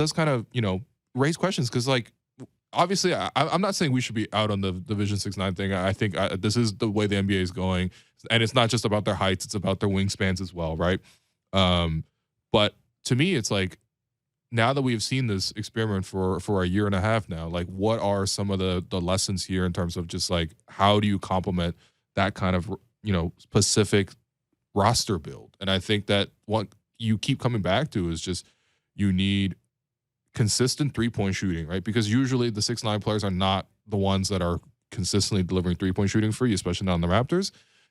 does kind of, raise questions because, like, obviously, I'm not saying we should be out on the Division 6-9 thing. I think this is the way the NBA is going, and it's not just about their heights; it's about their wingspans as well, right? But to me, it's like now that we've seen this experiment for a year and a half now, like, what are some of the lessons here in terms of just like how do you complement that kind of specific roster build? And I think that what you keep coming back to is just you need consistent 3-point shooting, right? Because usually the 6'9" players are not the ones that are consistently delivering 3-point shooting for you, especially not on the Raptors.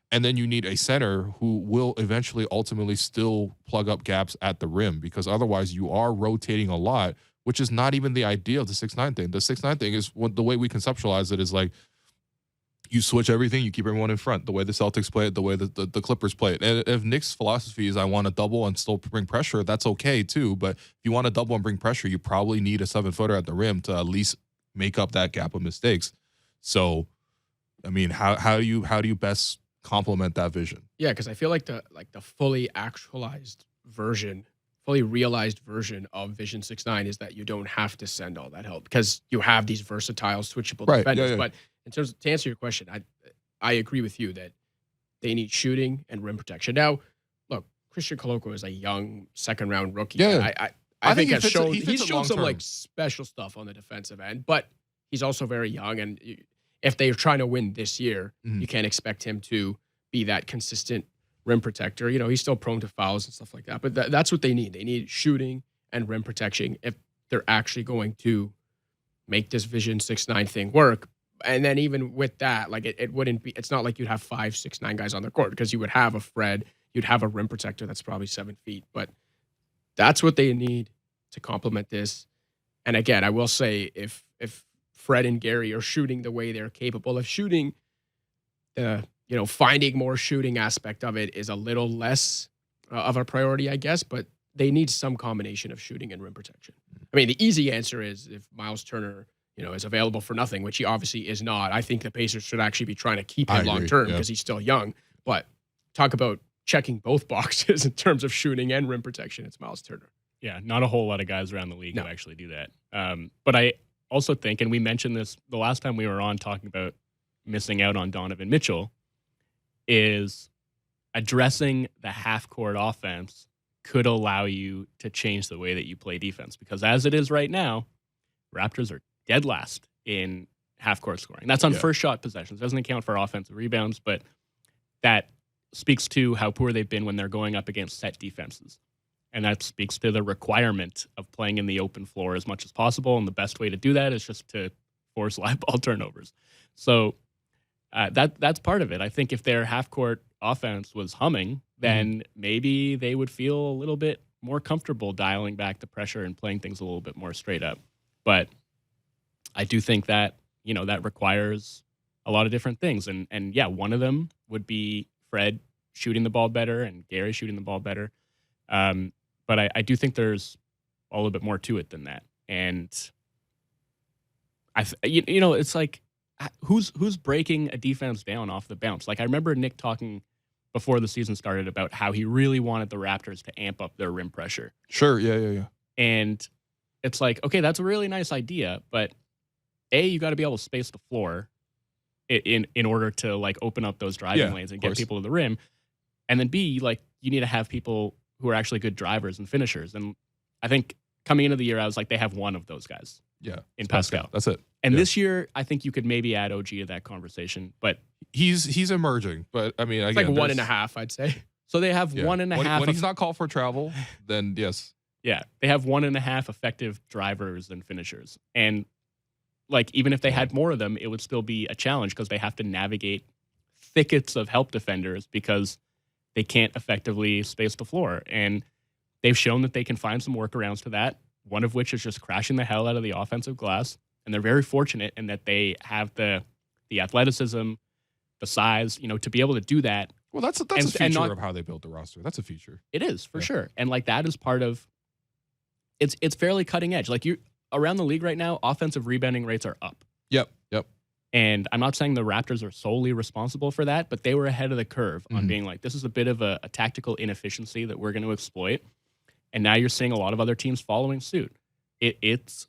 And then you need a center who will eventually ultimately still plug up gaps at the rim, because otherwise you are rotating a lot, which is not even the idea of the 6'9" thing. The 6'9" thing is the way we conceptualize it is like you switch everything, you keep everyone in front, the way the Celtics play it, the way the Clippers play it. And if Nick's philosophy is I want to double and still bring pressure, that's okay too. But if you want to double and bring pressure, you probably need a 7-footer at the rim to at least make up that gap of mistakes. So, I mean, how do you best complement that vision? Yeah, because I feel like the fully actualized version, fully realized version of Vision 6-9 is that you don't have to send all that help because you have these versatile, switchable defenders. Yeah. But in terms of, to answer your question, I agree with you that they need shooting and rim protection. Now, look, Christian Koloko is a young second-round rookie. Yeah, I think he's shown some like special stuff on the defensive end, but he's also very young. And if they're trying to win this year, you can't expect him to be that consistent rim protector. He's still prone to fouls and stuff like that. But that's what they need. They need shooting and rim protection if they're actually going to make this Vision 6-9 thing work. And then even with that, like it wouldn't be, it's not like you'd have 5, 6, 9 guys on the court because you would have a Fred, you'd have a rim protector that's probably 7 feet. But that's what they need to complement this. And again, I will say if Fred and Gary are shooting the way they're capable of shooting, finding more shooting aspect of it is a little less of a priority, I guess, but they need some combination of shooting and rim protection. I mean, the easy answer is if Miles Turner, is available for nothing, which he obviously is not. I think the Pacers should actually be trying to keep him long-term because he's still young. But talk about checking both boxes in terms of shooting and rim protection. It's Miles Turner. Yeah, not a whole lot of guys around the league who actually do that. But I also think, and we mentioned this the last time we were on talking about missing out on Donovan Mitchell, is addressing the half-court offense could allow you to change the way that you play defense. Because as it is right now, Raptors are dead last in half-court scoring. That's on first shot possessions. Doesn't account for offensive rebounds, but that speaks to how poor they've been when they're going up against set defenses. And that speaks to the requirement of playing in the open floor as much as possible. And the best way to do that is just to force live ball turnovers. So that's part of it. I think if their half-court offense was humming, then maybe they would feel a little bit more comfortable dialing back the pressure and playing things a little bit more straight up. But I do think that, that requires a lot of different things. And yeah, one of them would be Fred shooting the ball better and Gary shooting the ball better. But I do think there's a little bit more to it than that. And it's like, who's breaking a defense down off the bounce? Like I remember Nick talking before the season started about how he really wanted the Raptors to amp up their rim pressure. Sure. Yeah. And it's like, okay, that's a really nice idea, but A, you got to be able to space the floor in order to like open up those driving lanes and get people to the rim. And then B, like you need to have people who are actually good drivers and finishers. And I think coming into the year, I was like, they have one of those guys. Yeah. In Pascal. That's it. And this year, I think you could maybe add OG to that conversation, but he's emerging. But I mean, again, it's like 1.5, I'd say. So they have 1.5. When he's not called for travel, then yes. Yeah, they have 1.5 effective drivers and finishers. And like, even if they had more of them, it would still be a challenge because they have to navigate thickets of help defenders because they can't effectively space the floor. And they've shown that they can find some workarounds to that, one of which is just crashing the hell out of the offensive glass. And they're very fortunate in that they have the athleticism, the size, to be able to do that. Well, that's a feature of how they built the roster. That's a feature. It is, for sure. And like that is part of it's fairly cutting edge. Like around the league right now, offensive rebounding rates are up. Yep. And I'm not saying the Raptors are solely responsible for that, but they were ahead of the curve on being like, this is a bit of a tactical inefficiency that we're going to exploit. And now you're seeing a lot of other teams following suit. it's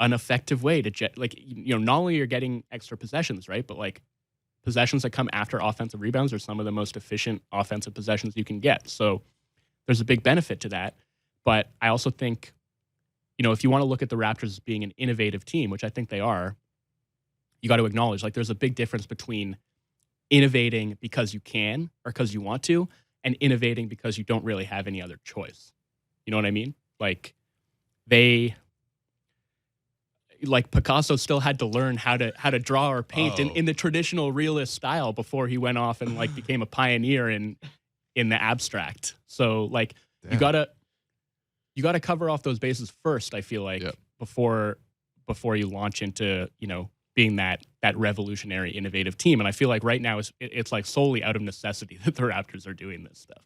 an effective way to not only you're getting extra possessions, right? But like possessions that come after offensive rebounds are some of the most efficient offensive possessions you can get. So there's a big benefit to that. But I also think, if you want to look at the Raptors as being an innovative team, which I think they are, you got to acknowledge like there's a big difference between innovating because you can or because you want to, and innovating because you don't really have any other choice. You know what I mean? Like Picasso still had to learn how to draw or paint in the traditional realist style before he went off and like became a pioneer in the abstract. So like you gotta cover off those bases first, I feel like, before you launch into, being that revolutionary, innovative team. And I feel like right now it's like solely out of necessity that the Raptors are doing this stuff.